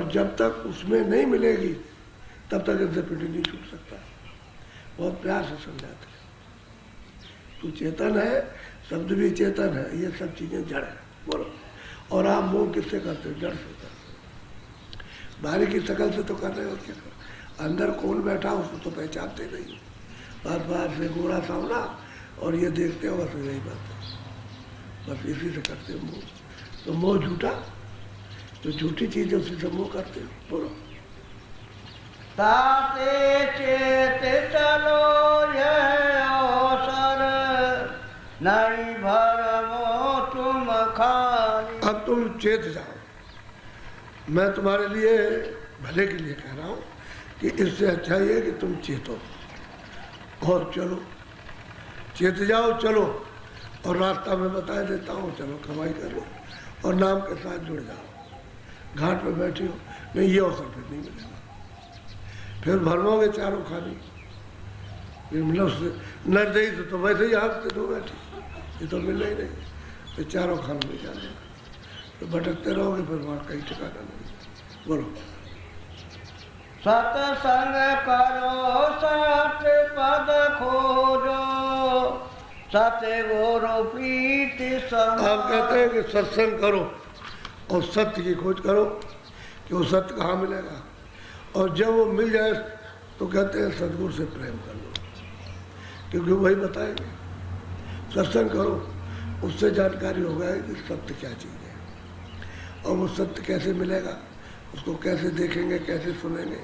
और जब तक उसमें नहीं मिलेगी तब तक इनसे पीढ़ी नहीं छूट सकता। बहुत प्यार से समझाते हैं, तू चेतन है, शब्द भी चेतन है, ये सब चीजें जड़ है। बोलो, और आप मोह किससे करते हो? जड़ से करते हो। बाहरी की शकल से तो कर रहे हो, क्या कर, अंदर कौन बैठा उसको तो पहचानते नहीं। बार बार से गोरा सामना और ये देखते हो, बस यही बात है, बस इसी से करते हो मोह। तो मोह झूठा, तो झूठी चीज है उसी से मोह करते हो। बोलो, ताते चेत चलो ये अवसर, नहीं भरमो तुम खाली। अब तुम चेत जाओ, मैं तुम्हारे लिए भले के लिए कह रहा हूं कि इससे अच्छा ये कि तुम चेतो और चलो। चेत जाओ, चलो, और रास्ता में बता देता हूँ, चलो कमाई करो और नाम के साथ जुड़ जाओ। घाट पे बैठी हो, नहीं ये अवसर फिर नहीं मिलेगा, फिर भरमोगे चारों खानी। नरदई तो वैसे ही हाथ से दो बैठी, ये तो मिलना ही नहीं, तो चारों खानों में जाने तो भटकते रहोगे, फिर वहाँ कहीं ठिकाना नहीं। बोलो, सत्संग करो सत्य पद खोजो, सत्य गुरु प्रीति संग। आप कहते हैं कि सत्संग करो और सत्य की खोज करो कि वो सत्य कहाँ मिलेगा, और जब वो मिल जाए तो कहते हैं सदगुरु से प्रेम कर लो, क्योंकि वही बताएंगे। सत्संग करो, उससे जानकारी हो गया कि सत्य क्या चीज़ है, और वो सत्य कैसे मिलेगा, उसको कैसे देखेंगे, कैसे सुनेंगे।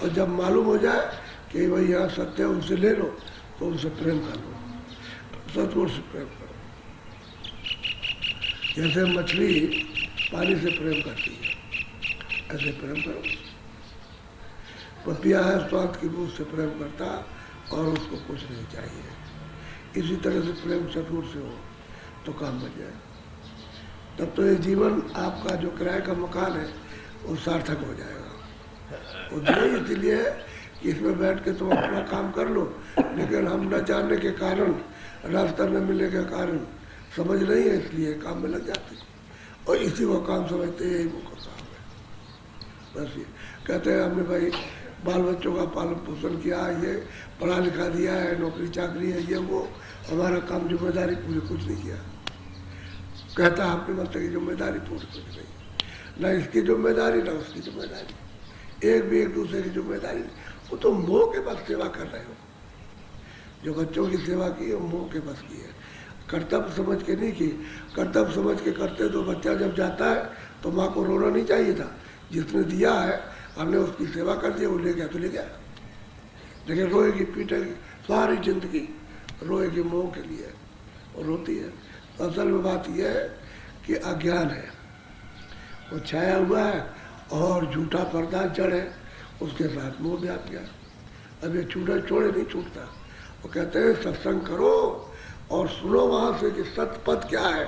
और जब मालूम हो जाए कि भाई यहाँ सत्य है, उनसे ले लो, तो उनसे प्रेम कर लो, सदगुरु से प्रेम करो। जैसे मछली पानी से प्रेम करती है, ऐसे प्रेम करो। पपिया है, स्वाद की बूझ से प्रेम करता और उसको कुछ नहीं चाहिए। इसी तरह से प्रेम सदगुरु से हो तो काम बन जाए, तब तो ये जीवन आपका जो किराए का मकान है वो सार्थक हो जाएगा। वो नहीं इसलिए कि इसमें बैठ के तुम अपना काम कर लो, लेकिन हम न जानने के कारण, रास्ता न मिलने के कारण, समझ नहीं है, इसलिए काम में लग जाते और इसी को काम समझते हैं, यही मुख्य काम है। बस ये कहते हैं हमने भाई बाल बच्चों का पालन पोषण किया, ये पढ़ा लिखा दिया है, नौकरी चाकरी है, ये वो, हमारा काम जिम्मेदारी पूरी कुछ नहीं किया। कहता है आपने मतलब की जिम्मेदारी पूरी कुछ नहीं, ना इसकी जिम्मेदारी ना उसकी जिम्मेदारी, एक भी एक दूसरे की जिम्मेदारी। वो तो मोह के बस सेवा कर रहे हो, जो बच्चों की सेवा की है मोह के बस की है, कर्तव्य समझ के नहीं की। कर्तव्य समझ के करते तो बच्चा जब जाता है तो माँ को रोना नहीं चाहिए था, जिसने दिया है हमने उसकी सेवा कर दी, वो ले गया तो ले गया, लेकिन रोएगी पीटेगी सारी जिंदगी, रोएगी मोह के लिए और रोती है। तो असल में बात यह है कि अज्ञान है, वो छाया हुआ है और झूठा पर्दा जड़ है, उसके साथ मोह व्याप गया। अब ये छूटा छोड़े नहीं छूटता। वो कहते हैं सत्संग करो और सुनो वहाँ से कि सत्य पद क्या है,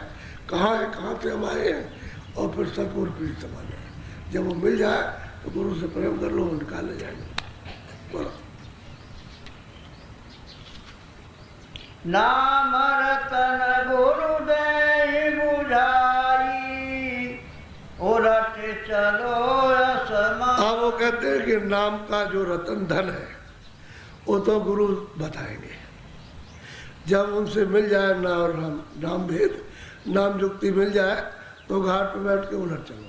कहाँ है, कहाँ से हम आए हैं, और फिर सतगुरु पीठ संभाले। जब वो मिल जाए तो गुरु से प्रेम कर लो, निकाल ले जाएंगे। बोलो, नाम रतन गुरु दे बुझाई, उलट चलो असमा। अब वो कहते हैं कि नाम का जो रतन धन है वो तो गुरु बताएंगे। जब उनसे मिल जाए नाम भेद, नाम युक्ति मिल जाए तो घाट पे बैठ के उलट चलो,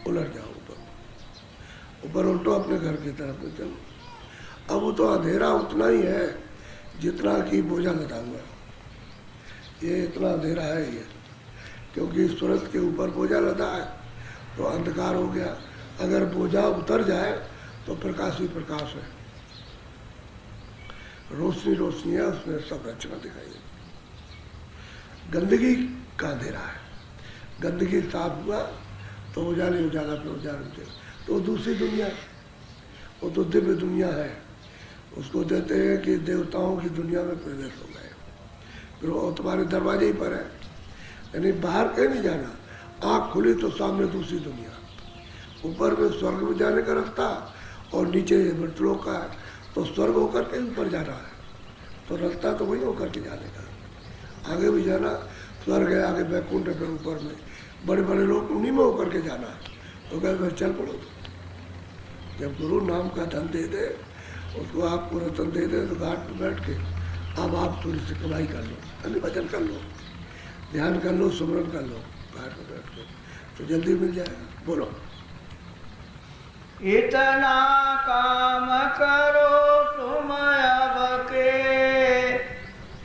उलट जाओ ऊपर उल्टो, अपने घर की तरफ में चलो। अब वो तो अंधेरा उतना ही है जितना कि बोझा लदा हुआ है, ये इतना अंधेरा है ये, क्योंकि सूरज के ऊपर बोझा लदा है तो अंधकार हो गया। अगर बोझा उतर जाए तो प्रकाश ही प्रकाश है, रोशनी रोशनी है, उसमें सब रचना दिखाई। गंदगी का अंधेरा है, गंदगी साफ हुआ तो उजाले उजाला पे उजाला, तो दूसरी दुनिया, वो तो दिव्य दुनिया है। उसको देते हैं कि देवताओं की दुनिया में प्रवेश हो गए, फिर वो तुम्हारे दरवाजे ही पर है, यानी बाहर कहीं नहीं जाना। आँख खुली तो सामने दूसरी दुनिया, ऊपर में स्वर्ग में जाने का रास्ता और नीचे मृतलोक का है, तो स्वर्ग होकर के ऊपर जाना है, तो रास्ता तो वही होकर के जाने का। आगे भी जाना, स्वर्ग है, आगे बैकुंठ है, फिर ऊपर में बड़े बड़े लोग उन्हीं में होकर के जाना है, तो कहते भाई चल पड़ो। जब गुरु नाम का धन दे दे, उसको आपको रतन दे दे, तो घाट पर बैठ के अब आप थोड़ी सी कमाई कर लो, यानी भजन कर लो, ध्यान कर लो, सुमरन कर लो घाट पर बैठ के, तो जल्दी मिल जाएगा। बोलो। इतना काम करो तुम अब के,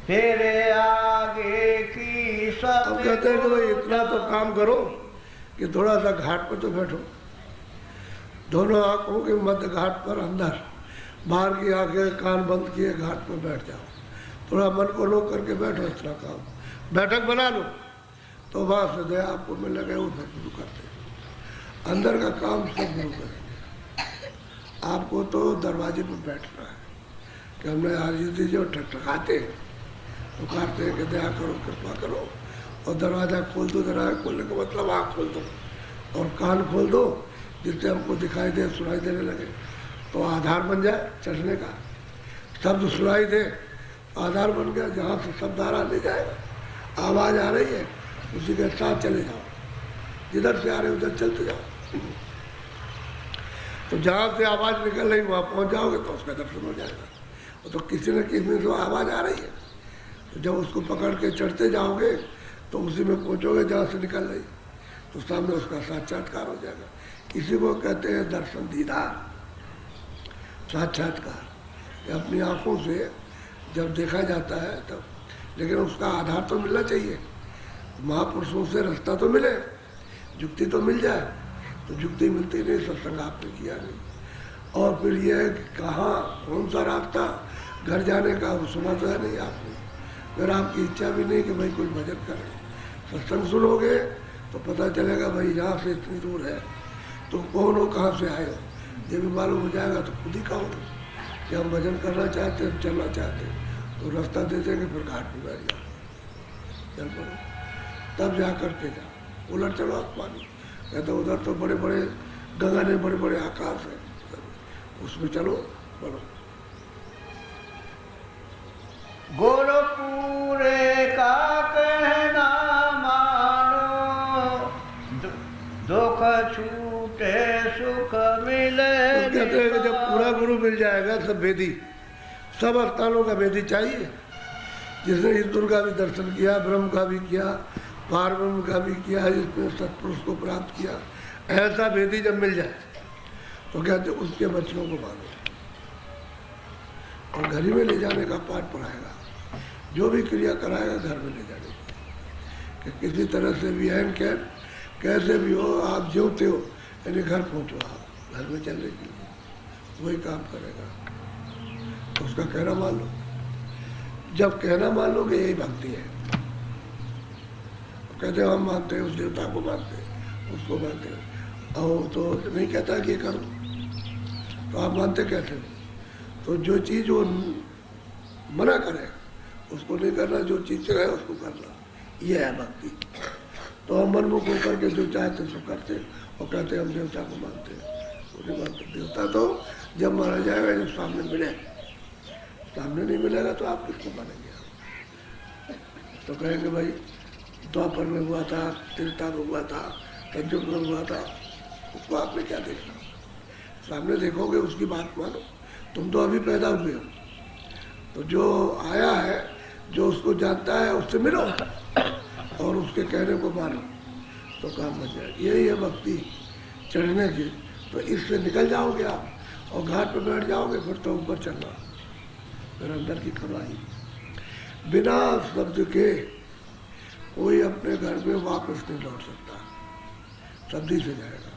फिर आगे की सब। अब कहते हैं कि भाई इतना तो काम करो कि थोड़ा सा घाट पर तो बैठो, दोनों आंखों के मध्य घाट पर अंदर, बाहर की आंखें कान बंद किए घाट पर बैठ जाओ, थोड़ा मन को रोक करके बैठो, इतना काम बैठक बना लो, तो वहाँ से दया आपको मिलेगा। वो फिर शुरू करते हैं, अंदर का काम सब गुरु करेंगे। आपको तो दरवाजे पर बैठना है कि हमने हाजिर जो ठकठकाते पुकारते हैं कि दया करो, कृपा करो, और दरवाज़ा खोल दो। दरवाजा खोलने का मतलब आँख खोल दो और कान खोल दो, जिससे हमको दिखाई दे, सुनाई देने लगे, तो आधार बन जाए चढ़ने का। शब्द सुनाई दे, आधार बन गया, जहाँ से शब्द आ रहा ले जाएगा। आवाज़ आ रही है, उसी के साथ चले जाओ, जिधर से आ रहे उधर चलते जाओ। तो जहाँ से आवाज़ निकल रही वहाँ पहुँच जाओगे तो उसका दर्शन हो जाएगा। तो किसी न किसी में जो आवाज़ आ रही है, तो जब उसको पकड़ के चढ़ते जाओगे तो उसी में पहुँचोगे जहाँ से निकल रही, तो सामने उसका साक्षात्कार हो जाएगा। इसी को कहते हैं दर्शन दीदार, साक्षात्कार। अपनी आँखों से जब देखा जाता है तब, लेकिन उसका आधार तो मिलना चाहिए। महापुरुषों से रास्ता तो मिले, जुक्ति तो मिल जाए, तो जुक्ति मिलती नहीं, सत्संग आपने किया नहीं। और फिर यह है कि कहाँ कौन सा रास्ता घर जाने का, वो सुना तो है नहीं आपने। फिर आपकी इच्छा भी नहीं कि भाई कोई भजन करे, सत्संग सुनोगे तो पता चलेगा भाई यहाँ से इतनी दूर है, तो कौन हो, कहाँ से आए हो, ये भी मालूम हो जाएगा। तो खुद ही कहो कि हम भजन करना चाहते हैं, चलना चाहते हैं, तो रास्ता दे देंगे, फिर घाट पर बैठ जाओ, चल पड़ो, तब जा करके जाओ। उलट चलो पानी, कहते उधर तो बड़े बड़े गंगा ने बड़े बड़े आकाश है, उसमें चलो बढ़ो। गुरुपुरे का कहना मानो, दुख छूटे सुख मिले। तो कहते हैं कि जब पूरा गुरु मिल जाएगा, सब वेदी, सब स्थानों का वेदी चाहिए। जिसने इंद्र का भी दर्शन किया, ब्रह्म का भी किया, पार ब्रह्म का भी किया, जिसने सत्पुरुष को प्राप्त किया, ऐसा वेदी जब मिल जाए तो कहते उसके बच्चों को मानो और घर ही में ले जाने का पाठ पढ़ाएगा। जो भी क्रिया कराएगा घर में ले जाने की, कि किसी तरह से भी है कैसे भी हो, आप जीवते हो यानी घर पहुंचो, आप घर में चलने के लिए वही काम करेगा। तो उसका कहना मान लो। जब कहना मान लो कि यही भक्ति है, कहते हम मानते हैं, उस देवता को मानते हैं, उसको मानते हैं, और तो नहीं कहता कि ये करो, तो आप मानते कैसे हो? तो जो चीज़ वो मना करे उसको नहीं करना, जो चीज़ चाहे उसको करना, ये है भक्ति। तो हम मनमुख होकर के जो चाहते सो करते और कहते हम देवता को मानते हैं, वो नहीं मानते। देवता तो जब माना जाएगा जब सामने मिले, सामने नहीं मिलेगा तो आप किसको मानेंगे? तो कहेंगे भाई द्वापर में हुआ था, त्रेता में हुआ था, कलयुग में हुआ था, उसको आपने क्या देखा? सामने देखोगे उसकी बात मानो। तुम तो अभी पैदा हुए हो, तो जो आया है, जो उसको जानता है, उससे मिलो और उसके कहने को मानो, तो काम बन जाए। यही है भक्ति चढ़ने की। तो इससे निकल जाओगे आप और घाट पर बैठ जाओगे, फिर तो ऊपर चलना, फिर अंदर की कमाई। बिना शब्द के कोई अपने घर में वापस नहीं लौट सकता, शब्द ही से जाएगा,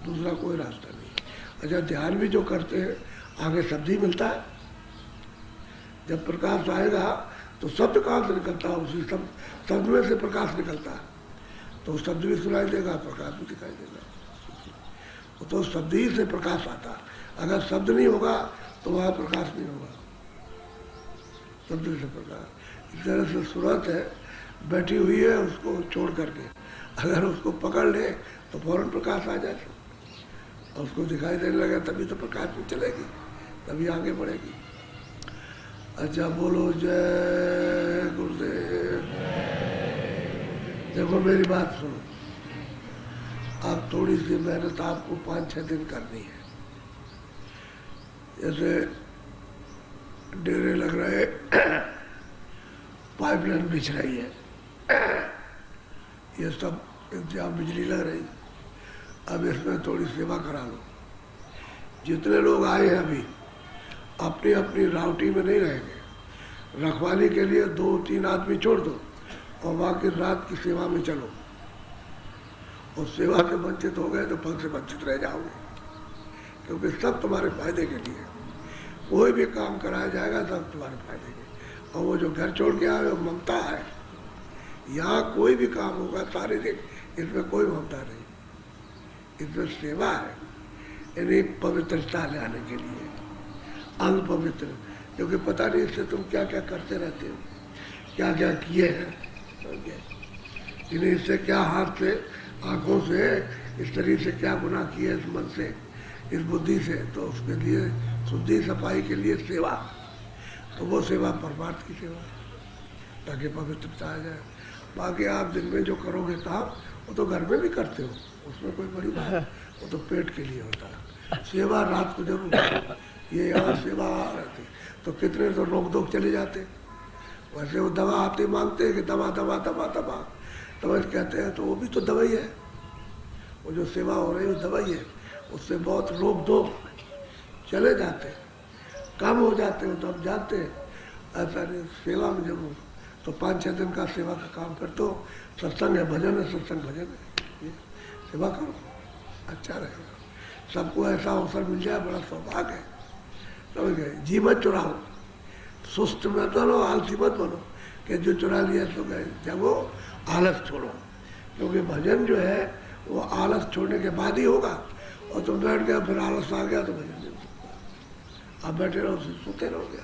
दूसरा कोई रास्ता नहीं। अच्छा, ध्यान भी जो करते हैं आगे शब्द ही मिलता है। जब प्रकाश आएगा तो शब्द कहाँ से निकलता है? उसी शब्द में से प्रकाश निकलता है, तो शब्द भी सुनाई देगा, प्रकाश भी दिखाई देगा। तो शब्द ही से प्रकाश आता है। अगर शब्द नहीं होगा तो वहाँ प्रकाश नहीं होगा, शब्द से प्रकाश। इस तरह से सूरत है, बैठी हुई है, उसको छोड़ करके अगर उसको पकड़ ले तो फौरन प्रकाश आ जाए और उसको दिखाई देने लगे, तभी तो प्रकाश में चलेगी, तभी आगे बढ़ेगी। अच्छा, बोलो जय गुरुदेव। देखो मेरी बात सुनो, आप थोड़ी सी मेहनत आपको 5-6 दिन करनी है। जैसे डेरे लग रहे, पाइपलाइन बिछ रही है, ये सब इंतजाम, बिजली लग रही, अब इसमें थोड़ी सेवा करा लो। जितने लोग आए हैं अभी अपनी अपनी राउटी में नहीं रहेंगे, रखवाली के लिए 2-3 आदमी छोड़ दो और बाकी रात की सेवा में चलो। और सेवा से वंचित हो गए तो फल से वंचित रह जाओगे, क्योंकि सब तुम्हारे फायदे के लिए। कोई भी काम कराया जाएगा सब तुम्हारे फायदे के। और वो जो घर छोड़ के आए वो ममता है। यहाँ कोई भी काम होगा शारीरिक, इसमें कोई ममता नहीं, इसमें सेवा है, यानी पवित्रता लाने के लिए, अंग पवित्र। क्योंकि पता नहीं इससे तुम क्या क्या करते रहते हो, क्या क्या किए हैं, इन्हें इससे क्या हाथ से, आंखों से, इस शरीर से क्या गुनाह किए, इस मन से, इस बुद्धि से। तो उसके लिए शुद्धि सफाई के लिए सेवा, तो वो सेवा परमार्थ की सेवा, ताकि पवित्रता आ जाए। बाकी आप दिन में जो करोगे काम वो तो घर में भी करते हो, उसमें कोई बड़ी बात, वो तो पेट के लिए होता है। सेवा रात को जरूर करो। ये यहाँ सेवा रहती तो कितने तो रोक धोक चले जाते। वैसे वो दवा आते मांगते हैं कि दवा दवा दवा दवा, दवाई कहते हैं, तो वो भी तो दवाई है। वो जो सेवा हो रही है वो दवाई है, उससे बहुत रोक धोक चले जाते, कम हो जाते हो। तो हम जानते हैं ऐसा नहीं, सेवा में जरूर। तो 5-6 दिन का सेवा का काम करते हो, सत्संग है, भजन है, सत्संग भजन है, ये सेवा करो, अच्छा रहेगा। सबको ऐसा अवसर मिल जाए, बड़ा सौभाग्य है। समझ गए? जी मत चुराओ, सुस्त मत बनो, आलसी मत बनो कि जो चुरा लिया तो गए। जब वो आलस छोड़ो, क्योंकि भजन जो है वो आलस छोड़ने के बाद ही होगा। और तुम बैठ गया, फिर आलस आ गया तो भजन नहीं हो सकता। आप बैठे रहो, सोते रहोगे,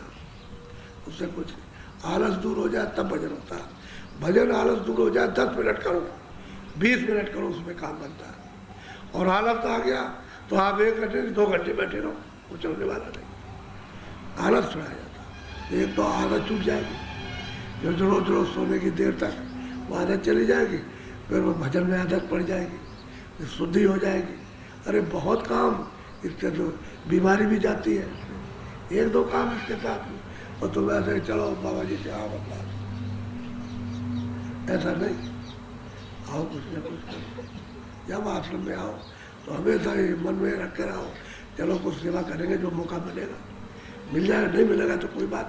उससे कुछ नहीं। आलस दूर हो जाए तब भजन होता है। भजन आलस दूर हो जाए, 10 मिनट करो, 20 मिनट करो, उसमें काम बनता है। और आलस आ गया तो आप 1 घंटे 2 घंटे बैठे रहो, कुछ होने वाला नहीं। आलस छुड़ाया जाता है। एक तो आदत छूट जाएगी, जो रोज रोज सोने की देर तक वो आदत चली जाएगी, फिर वो भजन में आदत पड़ जाएगी, फिर शुद्धि हो जाएगी। अरे बहुत काम, इससे तो बीमारी भी जाती है। 1-2 काम इसके साथ में, और तुम ऐसे चलो बाबा जी से आओ बता, ऐसा नहीं। आओ कुछ न कुछ करो। जब आश्रम में आओ तो हमेशा ही मन में रख कर आओ, चलो कुछ सेवा करेंगे, जो मौका मिलेगा मिल जाएगा, नहीं मिलेगा तो कोई बात